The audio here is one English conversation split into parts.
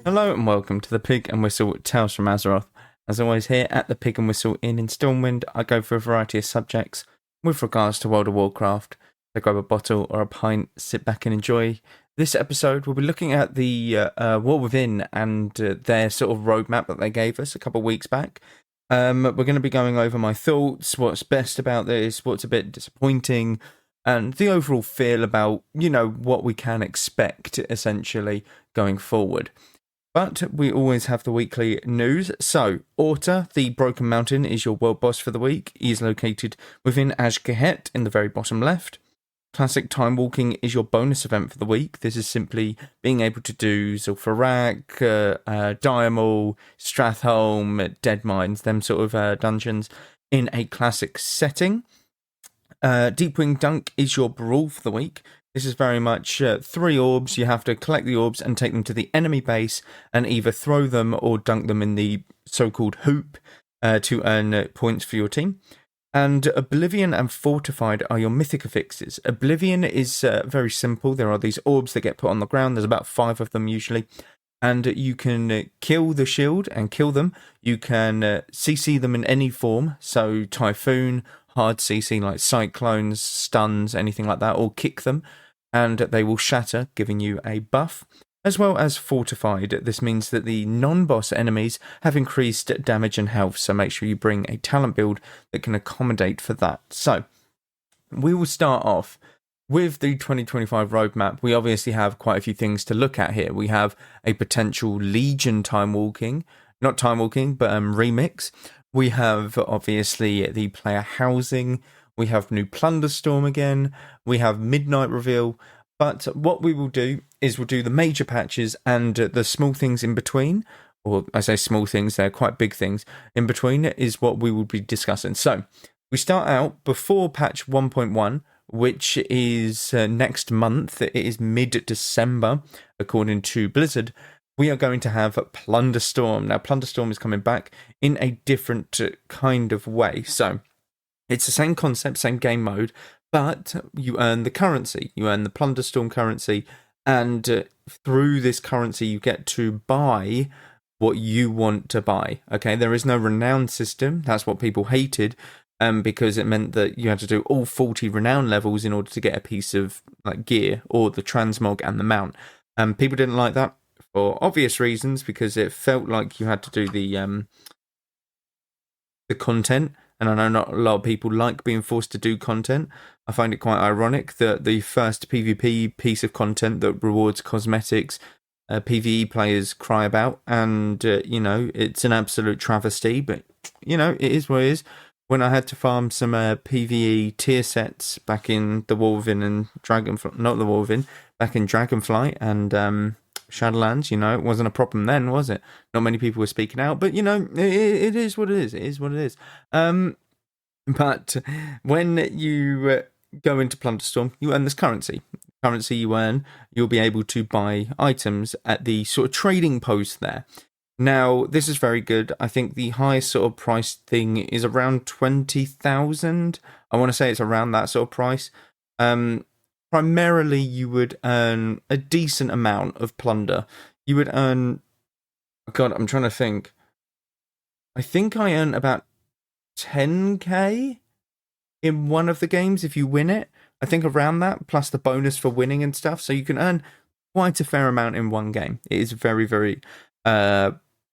Hello and welcome to the Pig and Whistle Tales from Azeroth. As always, here at the Pig and Whistle Inn in Stormwind, I go for a variety of subjects with regards to World of Warcraft. So grab a bottle or a pint, sit back and enjoy. This episode, we'll be looking at the War Within and their sort of roadmap that they gave us a couple of weeks back. We're going to be going over my thoughts, what's best about this, what's a bit disappointing, and the overall feel about, what we can expect, essentially, going forward. But we always have the weekly news. So, Orta the Broken Mountain is your world boss for the week. He is located within Azkahet in the very bottom left. Classic Time Walking is your bonus event for the week. This is simply being able to do Zul'Farrak, Diamol, Stratholme, Dead Mines, them sort of dungeons in a classic setting. Deepwing Dunk is your brawl for the week. This is very much 3 orbs. You have to collect the orbs and take them to the enemy base and either throw them or dunk them in the so-called hoop to earn points for your team. And Oblivion and Fortified are your mythic affixes. Oblivion is very simple. There are these orbs that get put on the ground. There's about 5 of them usually. And you can kill the shield and kill them. You can CC them in any form. So Typhoon, hard CC like cyclones, stuns, anything like that, or kick them. And they will shatter, giving you a buff, as well as fortified. This means that the non-boss enemies have increased damage and health, so make sure you bring a talent build that can accommodate for that. So, we will start off with the 2025 roadmap. We obviously have quite a few things to look at here. We have a potential Legion time walking, not time walking, but remix. We have, obviously, the player housing. We have new Plunderstorm again. We have Midnight Reveal. But what we will do is we'll do the major patches and the small things in between. Or I say small things, they're quite big things. In between is what we will be discussing. So we start out before patch 1.1, which is next month. It is mid-December, according to Blizzard. We are going to have Plunderstorm. Now, Plunderstorm is coming back in a different kind of way. So it's the same concept, same game mode, but you earn the currency. You earn the Plunderstorm currency, and through this currency, you get to buy what you want to buy. Okay, there is no renown system. That's what people hated, because it meant that you had to do all 40 renown levels in order to get a piece of like gear or the transmog and the mount. People didn't like that for obvious reasons, because it felt like you had to do the content. And I know not a lot of people like being forced to do content. I find it quite ironic that the first PvP piece of content that rewards cosmetics, PvE players cry about. And, it's an absolute travesty. But, it is what it is. When I had to farm some PvE tier sets back in the War Within and Dragonflight, not the War Within, back in Dragonflight and Shadowlands, it wasn't a problem then, was it? Not many people were speaking out, but it is what it is. It is what it is. But when you go into Plunderstorm, you earn this currency. Currency you earn, you'll be able to buy items at the sort of trading post there. Now, this is very good. I think the highest sort of price thing is around 20,000. I want to say it's around that sort of price. Primarily, you would earn a decent amount of plunder. You would earn... God, I'm trying to think. I think I earn about 10k in one of the games if you win it. I think around that, plus the bonus for winning and stuff. So you can earn quite a fair amount in one game. It is very, very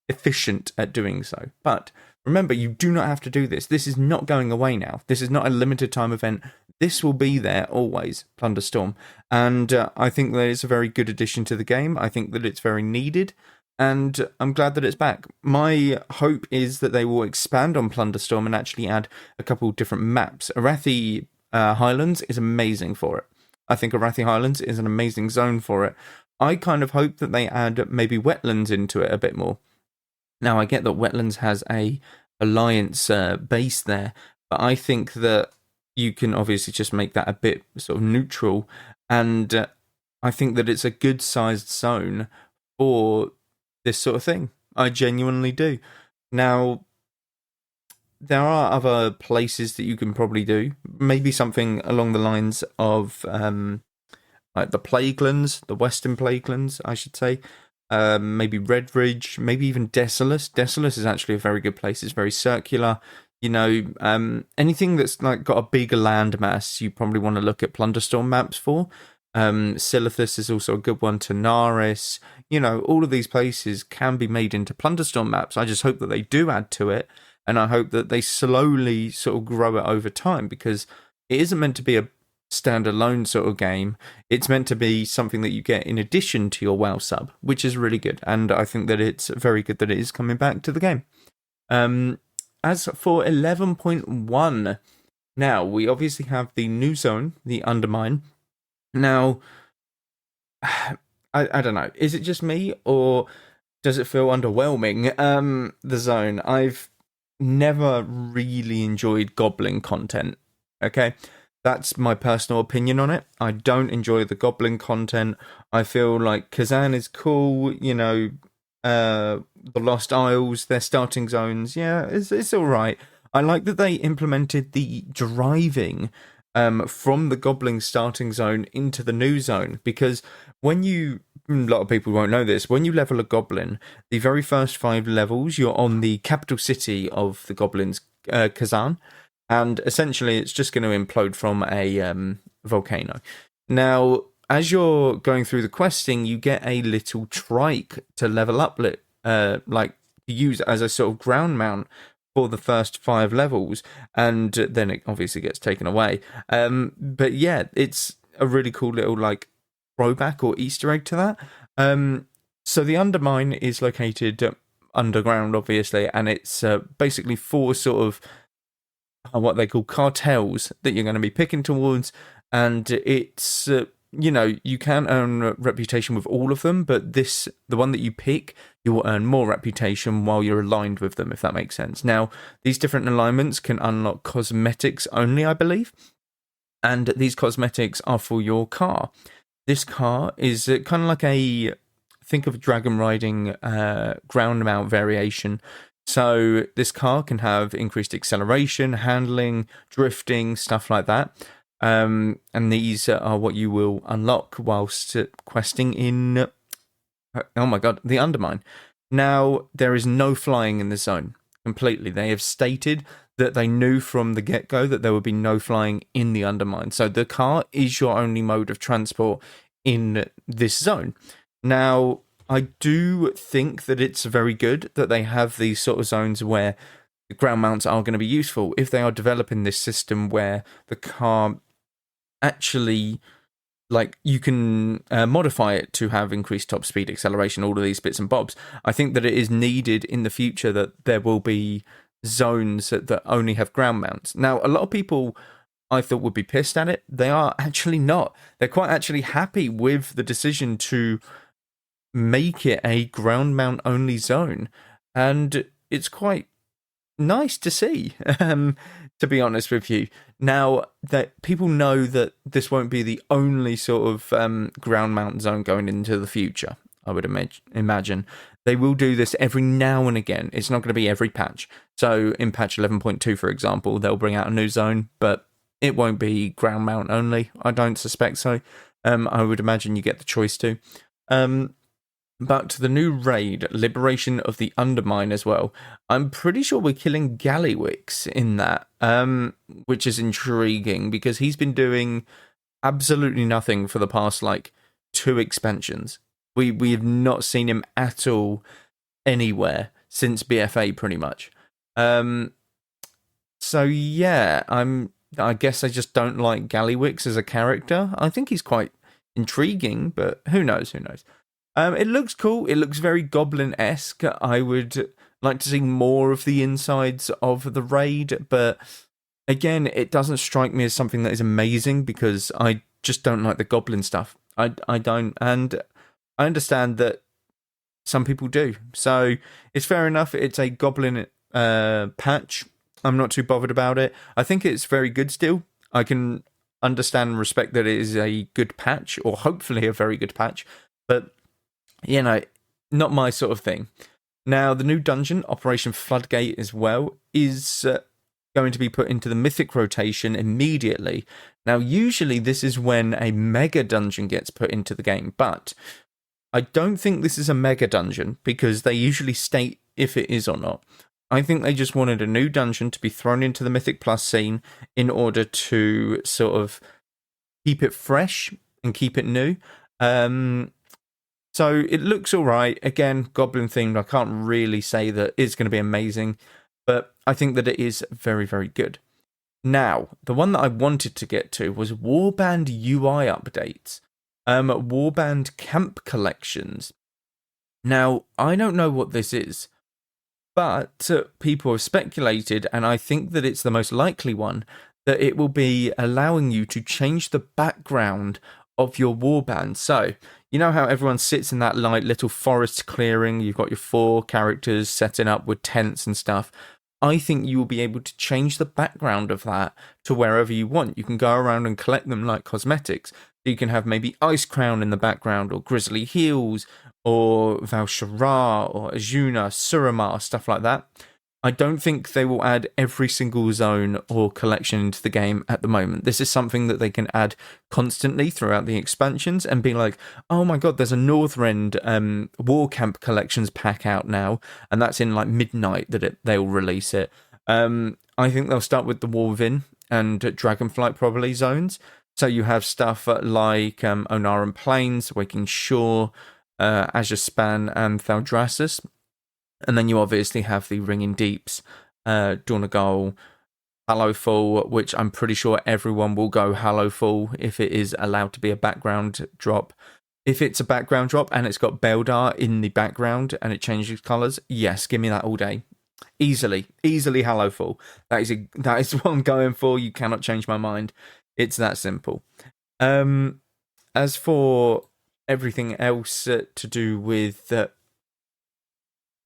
efficient at doing so. But remember, you do not have to do this. This is not going away now. This is not a limited time event. This will be there always, Plunderstorm. And I think that it's a very good addition to the game. I think that it's very needed. And I'm glad that it's back. My hope is that they will expand on Plunderstorm and actually add a couple different maps. Arathi Highlands is amazing for it. I think Arathi Highlands is an amazing zone for it. I kind of hope that they add maybe wetlands into it a bit more. Now, I get that wetlands has a alliance base there, but I think that you can obviously just make that a bit sort of neutral, and I think that it's a good sized zone for this sort of thing. I genuinely do. Now, there are other places that you can probably do. Maybe something along the lines of like the Plaguelands, the Western Plaguelands, I should say. maybe Redridge, maybe even Desolace. Desolace is actually a very good place. It's very circular. Anything that's like got a bigger landmass, you probably want to look at Plunderstorm maps for. Zalatath is also a good one. Tanaris, all of these places can be made into Plunderstorm maps. I just hope that they do add to it, and I hope that they slowly sort of grow it over time, because it isn't meant to be a standalone sort of game. It's meant to be something that you get in addition to your WoW sub, which is really good, and I think that it's very good that it is coming back to the game. As for 11.1, now we obviously have the new zone, the Undermine. Now, I don't know, is it just me, or does it feel underwhelming? The zone, I've never really enjoyed goblin content, okay? That's my personal opinion on it. I don't enjoy the goblin content. I feel like Kazan is cool, the Lost Isles, their starting zones, yeah, it's all right. I like that they implemented the driving from the goblin starting zone into the new zone, because a lot of people won't know this, when you level a goblin, the very first 5 levels, you're on the capital city of the goblins, Kazan, and essentially it's just going to implode from a volcano. Now, as you're going through the questing, you get a little trike to level up, like use as a sort of ground mount for the first 5 levels, and then it obviously gets taken away. But yeah, it's a really cool little like throwback or Easter egg to that. So the Undermine is located underground, obviously, and it's basically 4 sort of what they call cartels that you're going to be picking towards, and it's you can earn reputation with all of them, but the one that you pick, you will earn more reputation while you're aligned with them, if that makes sense. Now, these different alignments can unlock cosmetics only, I believe, and these cosmetics are for your car. This car is kind of like think of dragon riding ground mount variation. So this car can have increased acceleration, handling, drifting, stuff like that. And these are what you will unlock whilst questing in, oh my god, the Undermine. Now, there is no flying in the zone, completely. They have stated that they knew from the get-go that there would be no flying in the Undermine. So the car is your only mode of transport in this zone. Now, I do think that it's very good that they have these sort of zones where the ground mounts are going to be useful if they are developing this system where the car actually, like, you can modify it to have increased top speed, acceleration, all of these bits and bobs. I think that it is needed in the future that there will be zones that only have ground mounts. Now, a lot of people I thought would be pissed at it. They are actually not. They're quite actually happy with the decision to make it a ground mount only zone, and it's quite nice to see, to be honest with you. Now that people know that this won't be the only sort of ground mount zone going into the future, I would imagine they will do this every now and again. It's not going to be every patch. So in patch 11.2, for example, they'll bring out a new zone, but it won't be ground mount only. I don't suspect so. I would imagine you get the choice to. But the new raid, Liberation of the Undermine as well, I'm pretty sure we're killing Gallywix in that, which is intriguing because he's been doing absolutely nothing for the past, 2 expansions. We have not seen him at all anywhere since BFA, pretty much. So yeah, I guess I just don't like Gallywix as a character. I think he's quite intriguing, but who knows? It looks cool. It looks very Goblin-esque. I would like to see more of the insides of the raid, but again, it doesn't strike me as something that is amazing because I just don't like the Goblin stuff. I don't, and I understand that some people do. So it's fair enough. It's a Goblin patch. I'm not too bothered about it. I think it's very good still. I can understand and respect that it is a good patch, or hopefully a very good patch, but not my sort of thing. Now, the new dungeon, Operation Floodgate as well, is going to be put into the mythic rotation immediately. Now, usually this is when a mega dungeon gets put into the game, but I don't think this is a mega dungeon because they usually state if it is or not. I think they just wanted a new dungeon to be thrown into the Mythic Plus scene in order to sort of keep it fresh and keep it new. So it looks all right. Again, goblin themed. I can't really say that it's going to be amazing, but I think that it is very, very good. Now, the one that I wanted to get to was Warband UI updates, Warband camp collections. Now, I don't know what this is, but people have speculated, and I think that it's the most likely one, that it will be allowing you to change the background of your warband. So, you know how everyone sits in that like little forest clearing, you've got your 4 characters setting up with tents and stuff. I think you will be able to change the background of that to wherever you want. You can go around and collect them like cosmetics. You can have maybe Ice Crown in the background, or Grizzly Heels, or Val'sharah, or Azuna, Suramar, stuff like that. I don't think they will add every single zone or collection into the game at the moment. This is something that they can add constantly throughout the expansions and be like, oh my god, there's a Northrend War Camp collections pack out now, and that's in like midnight that they'll release it. I think they'll start with the War Within and Dragonflight probably zones. So you have stuff like Onaran Plains, Waking Shore, Azure Span, and Thaldraszus. And then you obviously have the Ringing Deeps, Donegal, Hallowfall, which I'm pretty sure everyone will go Hallowfall if it is allowed to be a background drop. If it's a background drop and it's got Beldar in the background and it changes colours, yes, give me that all day. Easily Hallowfall. That is what I'm going for. You cannot change my mind. It's that simple. As for everything else to do with the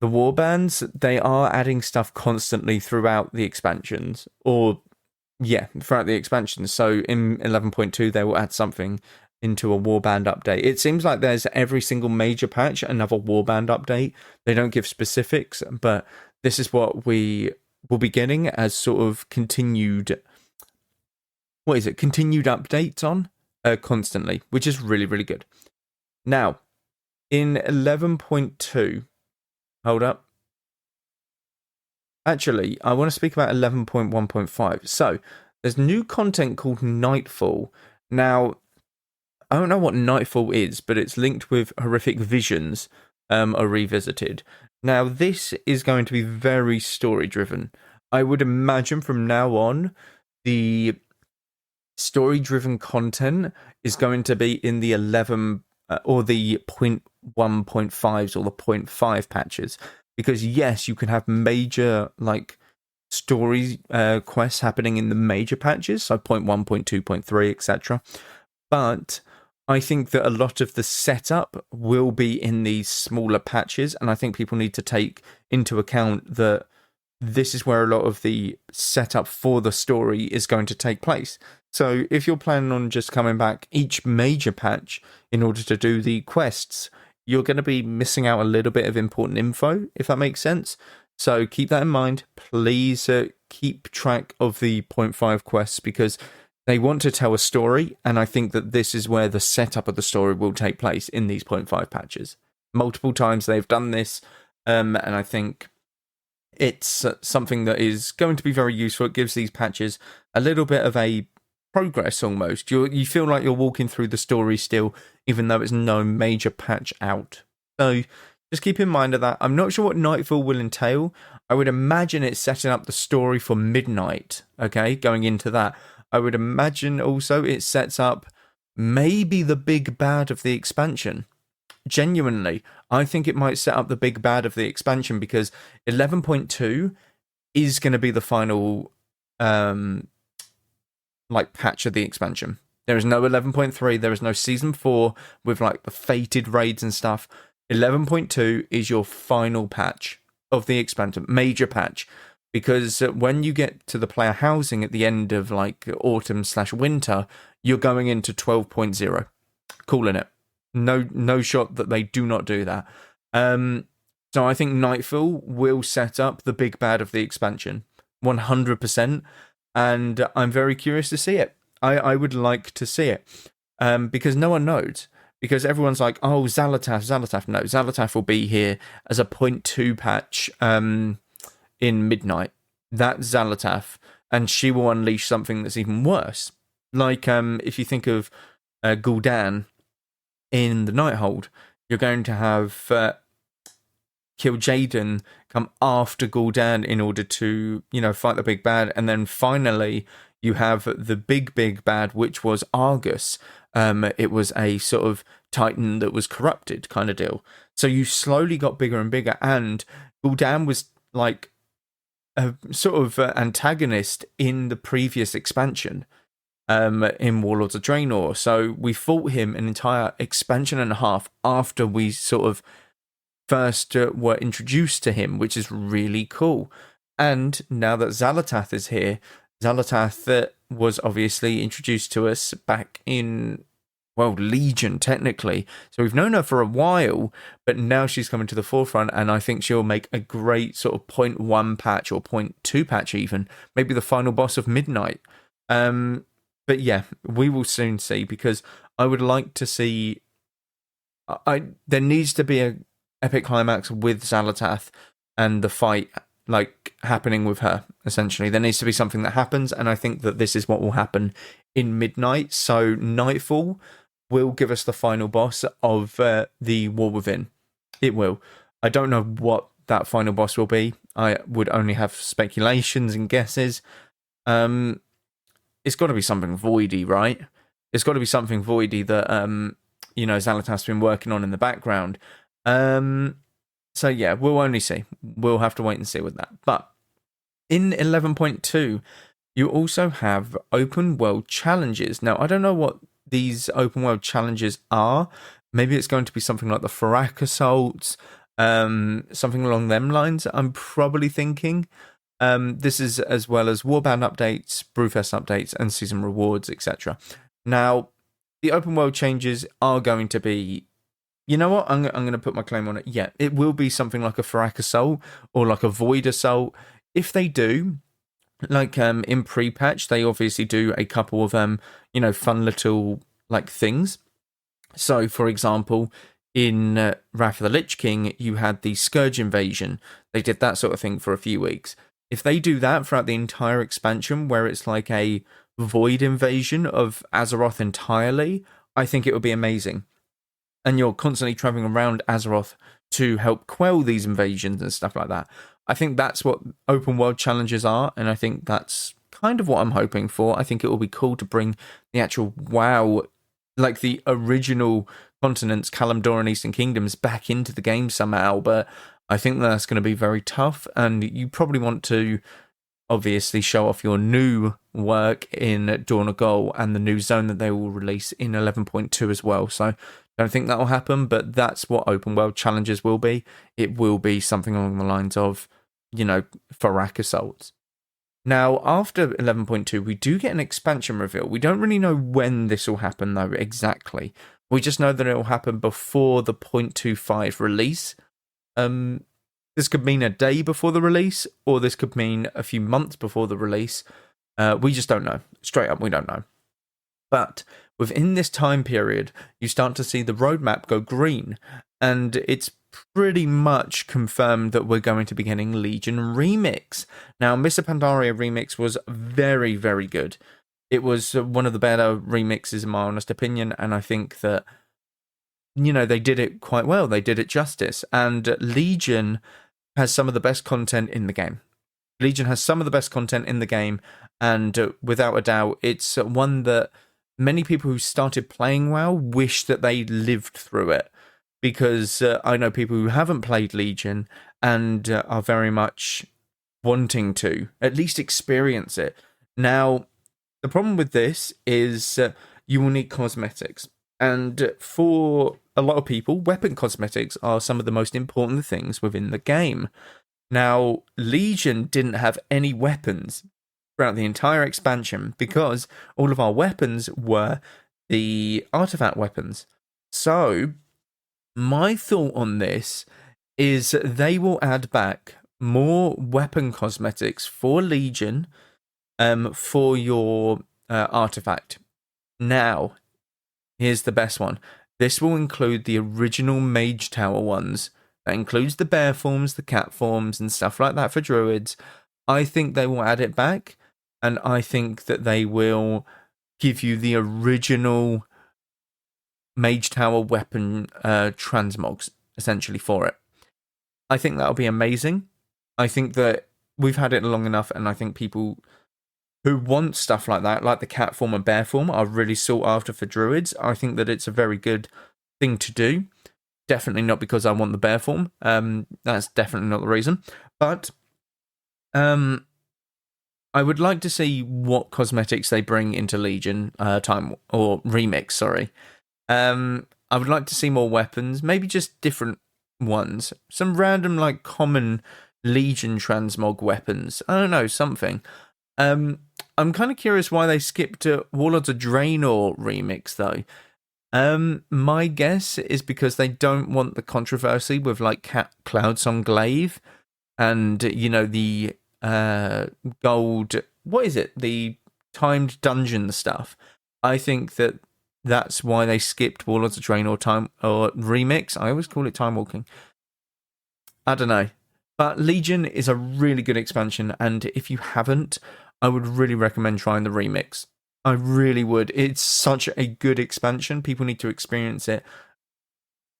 warbands, they are adding stuff constantly throughout the expansions. Throughout the expansions. So in 11.2, they will add something into a warband update. It seems like there's every single major patch another warband update. They don't give specifics, but this is what we will be getting as sort of continued updates on constantly, which is really, really good. Now, in 11.2, hold up. Actually, I want to speak about 11.1.5. So, there's new content called Nightfall. Now, I don't know what Nightfall is, but it's linked with Horrific Visions are revisited. Now, this is going to be very story-driven. I would imagine from now on, the story-driven content is going to be in the 11 or the 0.1.5s or the 0.5 patches, because yes, you can have major like story quests happening in the major patches, so 0.1, 0.2, 0.3, etc. But I think that a lot of the setup will be in these smaller patches, and I think people need to take into account that this is where a lot of the setup for the story is going to take place. So if you're planning on just coming back each major patch in order to do the quests, you're going to be missing out a little bit of important info, if that makes sense. So keep that in mind. Please keep track of the 0.5 quests, because they want to tell a story, and I think that this is where the setup of the story will take place in these 0.5 patches. Multiple times they've done this, and I think it's something that is going to be very useful. It gives these patches a little bit of a progress almost. You feel like you're walking through the story still, even though it's no major patch out. So just keep in mind of that. I'm not sure what Nightfall will entail. I would imagine it's setting up the story for Midnight, okay, going into that. I would imagine also it sets up maybe the big bad of the expansion. Genuinely, I think it might set up the big bad of the expansion, because 11.2 is going to be the final patch of the expansion. There is no 11.3, there is no season 4 with like the fated raids and stuff. 11.2 is your final patch of the expansion, major patch, because when you get to the player housing at the end of like autumn/winter, you're going into 12.0. Calling it. No shot that they do not do that. So I think Nightfall will set up the big bad of the expansion, 100%. And I'm very curious to see it. I would like to see it, because no one knows. because everyone's like, oh, Zalatath. No, Zalatath will be here as a 0.2 patch in Midnight. That's Zalatath, and she will unleash something that's even worse. Like, if you think of Gul'dan in the Nighthold, you're going to have Kil'jaeden come after Gul'dan in order to, fight the big bad, and then finally you have the big bad, which was Argus. It was a sort of titan that was corrupted kind of deal. So you slowly got bigger and bigger, and Gul'dan was like a sort of antagonist in the previous expansion in Warlords of Draenor. So we fought him an entire expansion and a half after we sort of first were introduced to him, which is really cool. And now that Zalatath is here, Zalatath was obviously introduced to us back in, Legion, technically. So we've known her for a while, but now she's coming to the forefront, and I think she'll make a great sort of 0.1 patch or 0.2 patch even, maybe the final boss of Midnight. But yeah, we will soon see, because I would like to see... there needs to be a epic climax with Zalatath and the fight happening with her, essentially. There needs to be something that happens, and I think that this is what will happen in Midnight. So Nightfall will give us the final boss of the War Within. It will. I don't know what that final boss will be. I would only have speculations and guesses. It's got to be something voidy, right? It's got to be something voidy that Zalatath's been working on in the background. So yeah, we'll only see. We'll have to wait and see with that. But in 11.2, you also have open world challenges. Now, I don't know what these open world challenges are. Maybe it's going to be something like the Farak Assaults, something along them lines, I'm probably thinking. This is as well as Warband updates, Brewfest updates, and season rewards, etc. Now, the open world changes are going to be... You know what? I'm going to put my claim on it. Yeah, it will be something like a Farak Assault or like a Void Assault. If they do, like in pre-patch, they obviously do a couple of fun little things. So, for example, in Wrath of the Lich King, you had the Scourge Invasion. They did that sort of thing for a few weeks. If they do that throughout the entire expansion, where it's like a Void invasion of Azeroth entirely, I think it would be amazing. And you're constantly traveling around Azeroth to help quell these invasions and stuff like that. I think that's what open world challenges are, and I think that's kind of what I'm hoping for. I think it will be cool to bring the actual WoW, like the original continents, Kalimdor and Eastern Kingdoms, back into the game somehow, but I think that's going to be very tough, and you probably want to obviously show off your new work in Dawn of Gol and the new zone that they will release in 11.2 as well. So don't think that will happen, but that's what open world challenges will be. It will be something along the lines of, Farak Assaults. Now, after 11.2, we do get an expansion reveal. We don't really know when this will happen, though, exactly. We just know that it will happen before the 0.25 release. This could mean a day before the release, or this could mean a few months before the release. We just don't know. Straight up, we don't know. But within this time period, you start to see the roadmap go green, and it's pretty much confirmed that we're going to be getting Legion Remix. Now, Mists of Pandaria Remix was very, very good. It was one of the better remixes in my honest opinion, and I think that, they did it quite well. They did it justice, and Legion has some of the best content in the game. Legion has some of the best content in the game, and without a doubt, it's one that many people who started playing WoW wish that they lived through it, because I know people who haven't played Legion and are very much wanting to at least experience it. Now, the problem with this is you will need cosmetics, and for a lot of people, weapon cosmetics are some of the most important things within the game. Now, Legion didn't have any weapons throughout the entire expansion because all of our weapons were the artifact weapons. So, my thought on this is they will add back more weapon cosmetics for Legion for your artifact. Now, here's the best one. This will include the original Mage Tower ones. That includes the bear forms, the cat forms, and stuff like that for druids. I think they will add it back, and I think that they will give you the original Mage Tower weapon transmogs, essentially, for it. I think that'll be amazing. I think that we've had it long enough, and I think people who want stuff like that, like the cat form and bear form, are really sought after for druids. I think that it's a very good thing to do. Definitely not because I want the bear form. That's definitely not the reason. But I would like to see what cosmetics they bring into Legion time or remix. Sorry. I would like to see more weapons, maybe just different ones. Some random, like, common Legion transmog weapons. I don't know, something. I'm kind of curious why they skipped Warlords of Draenor remix, though. My guess is because they don't want the controversy with, like, Cloudsong Glaive and, you know, the gold... What is it? The timed dungeon stuff. I think that that's why they skipped Warlords of Draenor or remix. I always call it Time Walking. I don't know. But Legion is a really good expansion, and if you haven't, I would really recommend trying the remix. I really would. It's such a good expansion. People need to experience it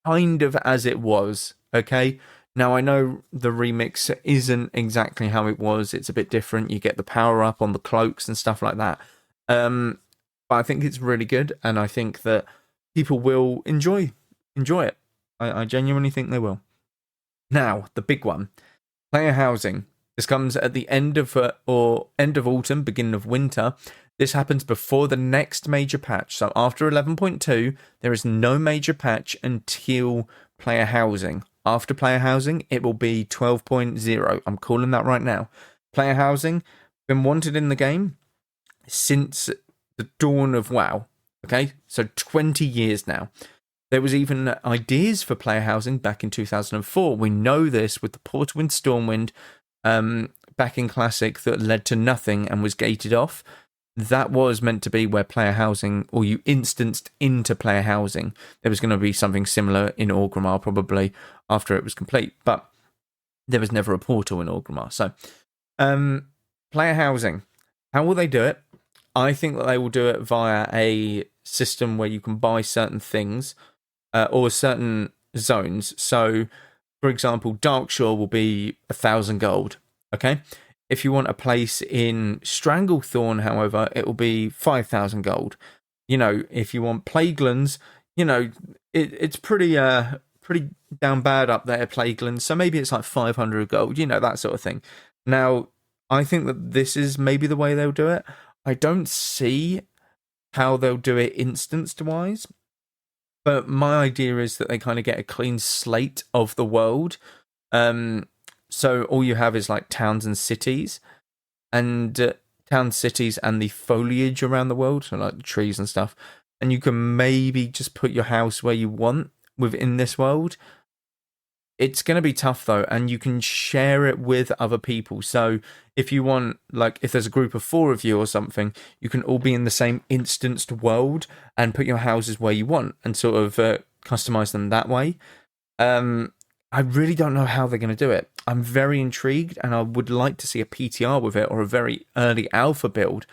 kind of as it was, okay? Now, I know the remix isn't exactly how it was. It's a bit different. You get the power up on the cloaks and stuff like that. But I think it's really good, and I think that people will enjoy it. I genuinely think they will. Now, the big one, player housing. This comes at the end of autumn, beginning of winter. This happens before the next major patch. So after 11.2, there is no major patch until player housing. After player housing, it will be 12.0. I'm calling that right now. Player housing, been wanted in the game since the dawn of WoW. Okay, so 20 years now. There was even ideas for player housing back in 2004. We know this with the Portal in Stormwind back in Classic that led to nothing and was gated off. That was meant to be where player housing, or you instanced into player housing. There was going to be something similar in Orgrimmar probably after it was complete, but there was never a portal in Orgrimmar. So, player housing. How will they do it? I think that they will do it via a system where you can buy certain things or certain zones. So, for example, Darkshore will be 1,000 gold. Okay. If you want a place in Stranglethorn, however, it will be 5,000 gold. You know, if you want Plaguelands, you know, it's pretty down bad up there, Plaguelands. So maybe it's like 500 gold, you know, that sort of thing. Now, I think that this is maybe the way they'll do it. I don't see how they'll do it instanced-wise. But my idea is that they kind of get a clean slate of the world. So all you have is like towns and cities, and towns, cities, and the foliage around the world, so like trees and stuff. And you can maybe just put your house where you want within this world. It's going to be tough though, and you can share it with other people. So if you want, like, if there's a group of 4 of you or something, you can all be in the same instanced world and put your houses where you want and sort of customize them that way. I really don't know how they're going to do it. I'm very intrigued, and I would like to see a PTR with it or a very early alpha build,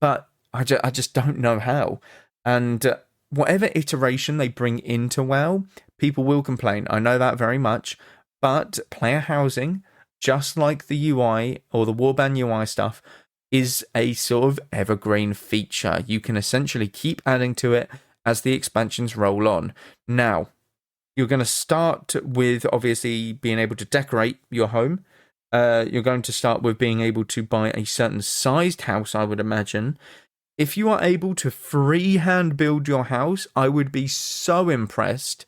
but I just don't know how. And whatever iteration they bring into WoW, people will complain. I know that very much, but player housing, just like the UI or the Warband UI stuff, is a sort of evergreen feature. You can essentially keep adding to it as the expansions roll on. Now, you're going to start with, obviously, being able to decorate your home. You're going to start with being able to buy a certain sized house, I would imagine. If you are able to freehand build your house, I would be so impressed.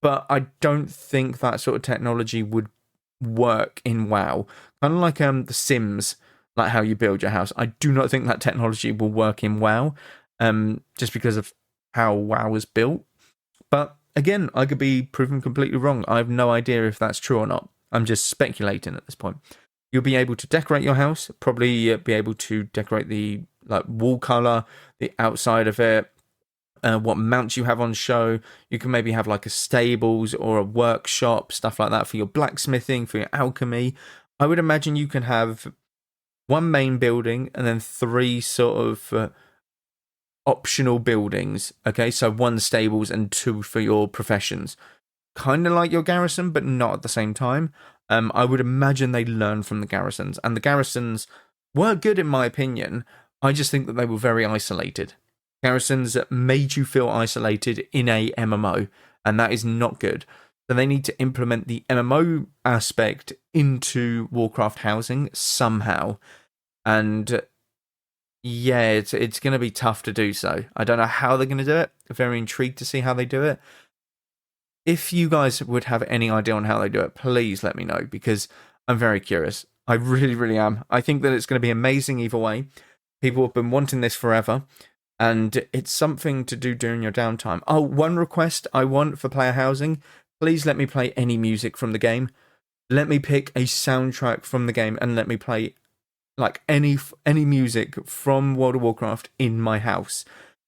But I don't think that sort of technology would work in WoW. Kind of like The Sims, like how you build your house. I do not think that technology will work in WoW, just because of how WoW is built. But again, I could be proven completely wrong. I have no idea if that's true or not. I'm just speculating at this point. You'll be able to decorate your house, probably be able to decorate the wall color, the outside of it, what mounts you have on show. You can maybe have like a stables or a workshop, stuff like that for your blacksmithing, for your alchemy. I would imagine you can have one main building and then 3 sort of optional buildings. Okay, so 1 stables and 2 for your professions. Kind of like your garrison, but not at the same time. I would imagine they learn from the garrisons, and the garrisons were good in my opinion. I just think that they were very isolated. Garrisons made you feel isolated in a MMO, and that is not good. So they need to implement the MMO aspect into Warcraft housing somehow. And yeah, it's going to be tough to do so. I don't know how they're going to do it. Very intrigued to see how they do it. If you guys would have any idea on how they do it, please let me know, because I'm very curious. I really, really am. I think that it's going to be amazing either way. People have been wanting this forever, and it's something to do during your downtime. Oh, one request I want for player housing: please let me play any music from the game. Let me pick a soundtrack from the game and let me play like any music from World of Warcraft in my house,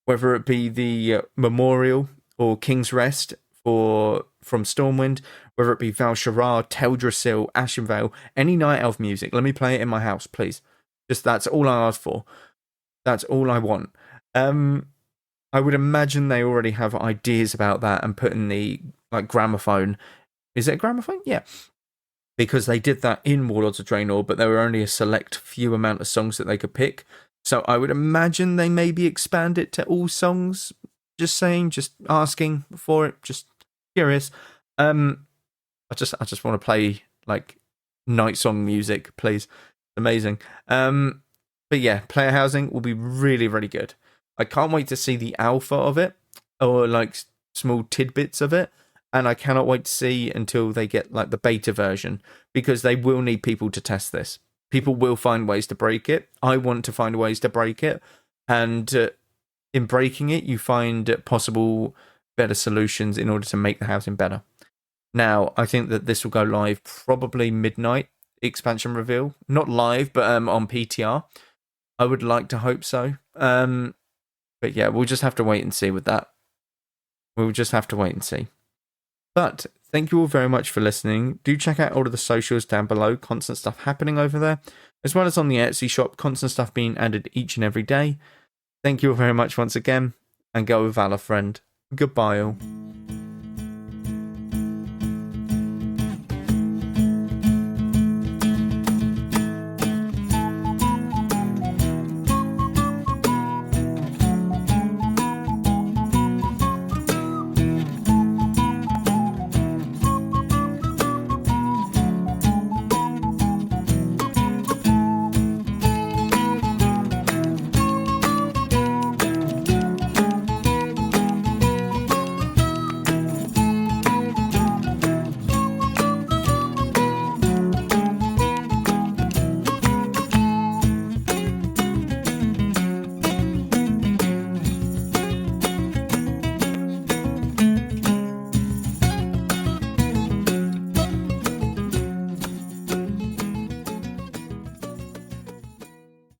whether it be the Memorial or King's Rest from Stormwind, whether it be Val'sharah, Teldrassil, Ashenvale, any Night Elf music. Let me play it in my house, please. Just that's all I ask for. That's all I want. I would imagine they already have ideas about that and put in the like gramophone. Is it a gramophone? Yeah. Because they did that in Warlords of Draenor, but there were only a select few amount of songs that they could pick. So I would imagine they maybe expand it to all songs. Just saying, just asking for it, just curious. I just want to play like night song music, please. Amazing. But yeah, player housing will be really, really good. I can't wait to see the alpha of it, or like small tidbits of it. And I cannot wait to see until they get like the beta version, because they will need people to test this. People will find ways to break it. I want to find ways to break it. And in breaking it, you find possible better solutions in order to make the housing better. Now, I think that this will go live probably midnight, expansion reveal. Not live, but on PTR. I would like to hope so. But yeah, we'll just have to wait and see with that. We'll just have to wait and see. But thank you all very much for listening. Do check out all of the socials down below. Constant stuff happening over there, as well as on the Etsy shop. Constant stuff being added each and every day. Thank you all very much once again, and go with Valor, friend. Goodbye all.